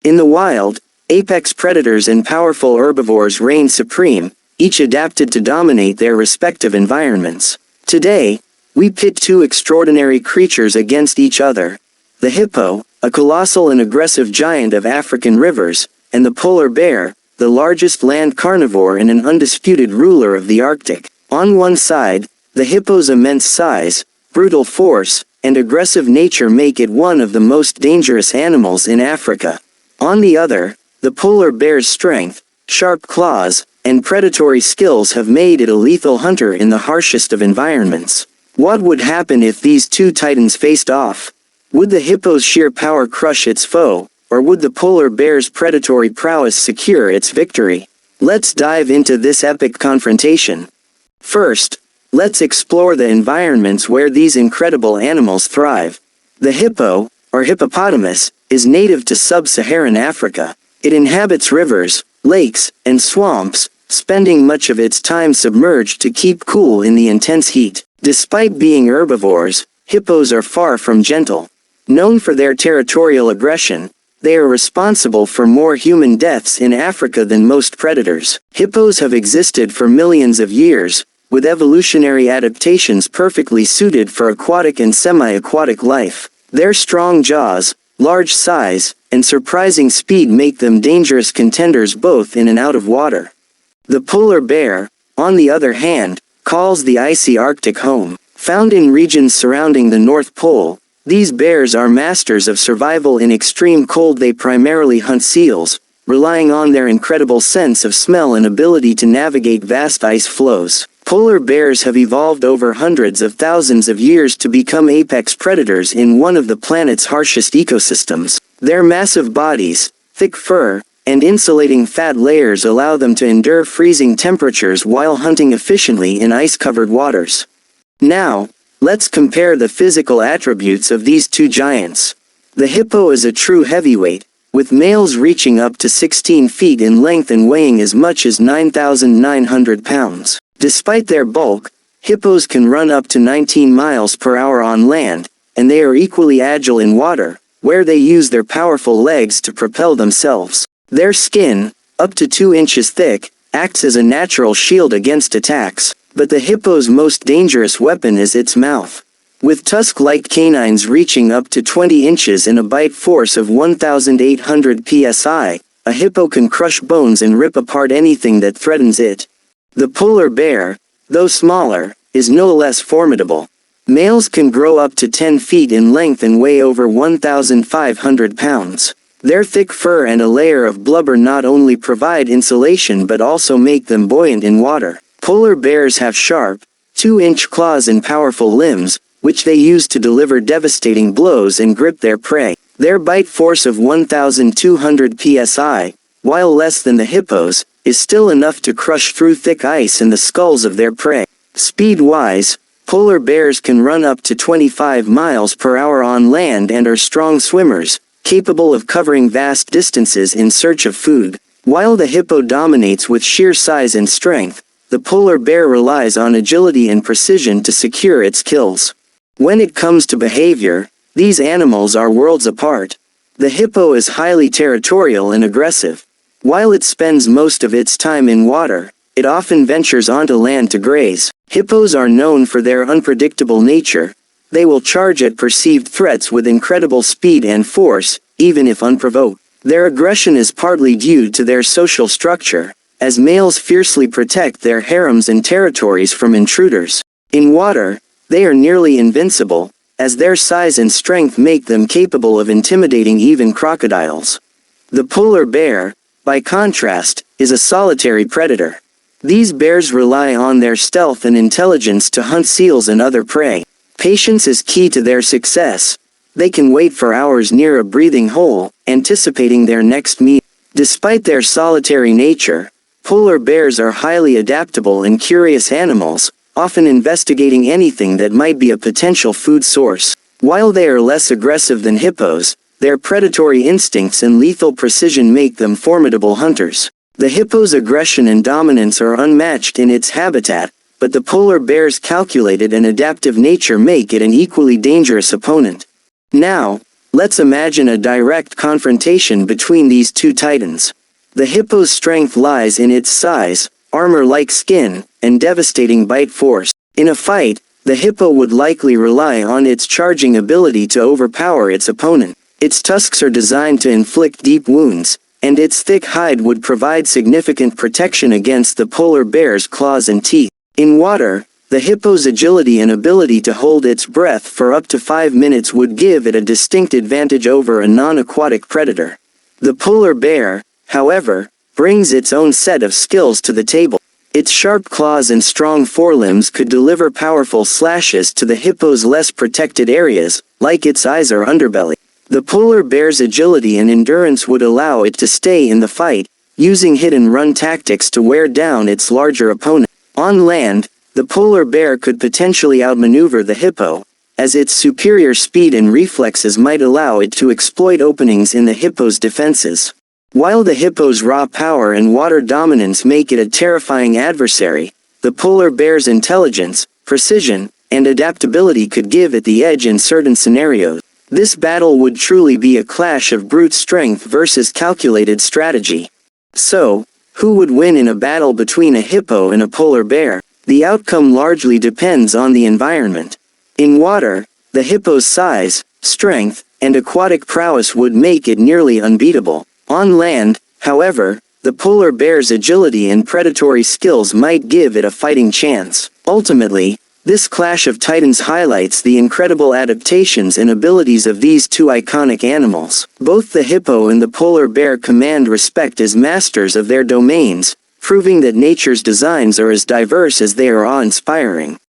In the wild, apex predators and powerful herbivores reign supreme, each adapted to dominate their respective environments. Today, we pit two extraordinary creatures against each other: the hippo, a colossal and aggressive giant of African rivers, and the polar bear, the largest land carnivore and an undisputed ruler of the Arctic. On one side, the hippo's immense size, brutal force, and aggressive nature make it one of the most dangerous animals in Africa. On the other, the polar bear's strength, sharp claws, and predatory skills have made it a lethal hunter in the harshest of environments. What would happen if these two titans faced off? Would the hippo's sheer power crush its foe, or would the polar bear's predatory prowess secure its victory? Let's dive into this epic confrontation. First, let's explore the environments where these incredible animals thrive. The hippo, or hippopotamus, is native to sub-Saharan Africa. It inhabits rivers, lakes, and swamps, spending much of its time submerged to keep cool in the intense heat. Despite being herbivores, hippos are far from gentle. Known for their territorial aggression, they are responsible for more human deaths in Africa than most predators. Hippos have existed for millions of years, with evolutionary adaptations perfectly suited for aquatic and semi-aquatic life. Their strong jaws, large size, and surprising speed make them dangerous contenders both in and out of water. The polar bear, on the other hand, calls the icy Arctic home. Found in regions surrounding the North Pole, these bears are masters of survival in extreme cold. They primarily hunt seals, relying on their incredible sense of smell and ability to navigate vast ice flows. Polar bears have evolved over hundreds of thousands of years to become apex predators in one of the planet's harshest ecosystems. Their massive bodies, thick fur, and insulating fat layers allow them to endure freezing temperatures while hunting efficiently in ice-covered waters. Now, let's compare the physical attributes of these two giants. The hippo is a true heavyweight, with males reaching up to 16 feet in length and weighing as much as 9,900 pounds. Despite their bulk, hippos can run up to 19 miles per hour on land, and they are equally agile in water, where they use their powerful legs to propel themselves. Their skin, up to 2 inches thick, acts as a natural shield against attacks, but the hippo's most dangerous weapon is its mouth. With tusk-like canines reaching up to 20 inches and a bite force of 1,800 psi, a hippo can crush bones and rip apart anything that threatens it. The polar bear, though smaller, is no less formidable. Males can grow up to 10 feet in length and weigh over 1,500 pounds. Their thick fur and a layer of blubber not only provide insulation but also make them buoyant in water. Polar bears have sharp, 2-inch claws and powerful limbs, which they use to deliver devastating blows and grip their prey. Their bite force of 1,200 psi, while less than the hippos, is still enough to crush through thick ice and the skulls of their prey. Speed-wise, polar bears can run up to 25 miles per hour on land and are strong swimmers, capable of covering vast distances in search of food. While the hippo dominates with sheer size and strength, the polar bear relies on agility and precision to secure its kills. When it comes to behavior, these animals are worlds apart. The hippo is highly territorial and aggressive. While it spends most of its time in water, it often ventures onto land to graze. Hippos are known for their unpredictable nature. They will charge at perceived threats with incredible speed and force, even if unprovoked. Their aggression is partly due to their social structure, as males fiercely protect their harems and territories from intruders. In water, they are nearly invincible, as their size and strength make them capable of intimidating even crocodiles. The polar bear, by contrast, is a solitary predator. These bears rely on their stealth and intelligence to hunt seals and other prey. Patience is key to their success. They can wait for hours near a breathing hole, anticipating their next meal. Despite their solitary nature, polar bears are highly adaptable and curious animals, often investigating anything that might be a potential food source. While they are less aggressive than hippos, their predatory instincts and lethal precision make them formidable hunters. The hippo's aggression and dominance are unmatched in its habitat, but the polar bear's calculated and adaptive nature make it an equally dangerous opponent. Now, Let's imagine a direct confrontation between these two titans. The hippo's strength lies in its size, armor-like skin, and devastating bite force. In a fight, the hippo would likely rely on its charging ability to overpower its opponent. Its tusks are designed to inflict deep wounds, and its thick hide would provide significant protection against the polar bear's claws and teeth. In water, the hippo's agility and ability to hold its breath for up to 5 minutes would give it a distinct advantage over a non-aquatic predator. The polar bear, however, brings its own set of skills to the table. Its sharp claws and strong forelimbs could deliver powerful slashes to the hippo's less protected areas, like its eyes or underbelly. The polar bear's agility and endurance would allow it to stay in the fight, using hit-and-run tactics to wear down its larger opponent. On land, the polar bear could potentially outmaneuver the hippo, as its superior speed and reflexes might allow it to exploit openings in the hippo's defenses. While the hippo's raw power and water dominance make it a terrifying adversary, the polar bear's intelligence, precision, and adaptability could give it the edge in certain scenarios. This battle would truly be a clash of brute strength versus calculated strategy. So, who would win in a battle between a hippo and a polar bear? The outcome largely depends on the environment. In water, the hippo's size, strength, and aquatic prowess would make it nearly unbeatable. On land, however, the polar bear's agility and predatory skills might give it a fighting chance. Ultimately, this clash of titans highlights the incredible adaptations and abilities of these two iconic animals. Both the hippo and the polar bear command respect as masters of their domains, proving that nature's designs are as diverse as they are awe-inspiring.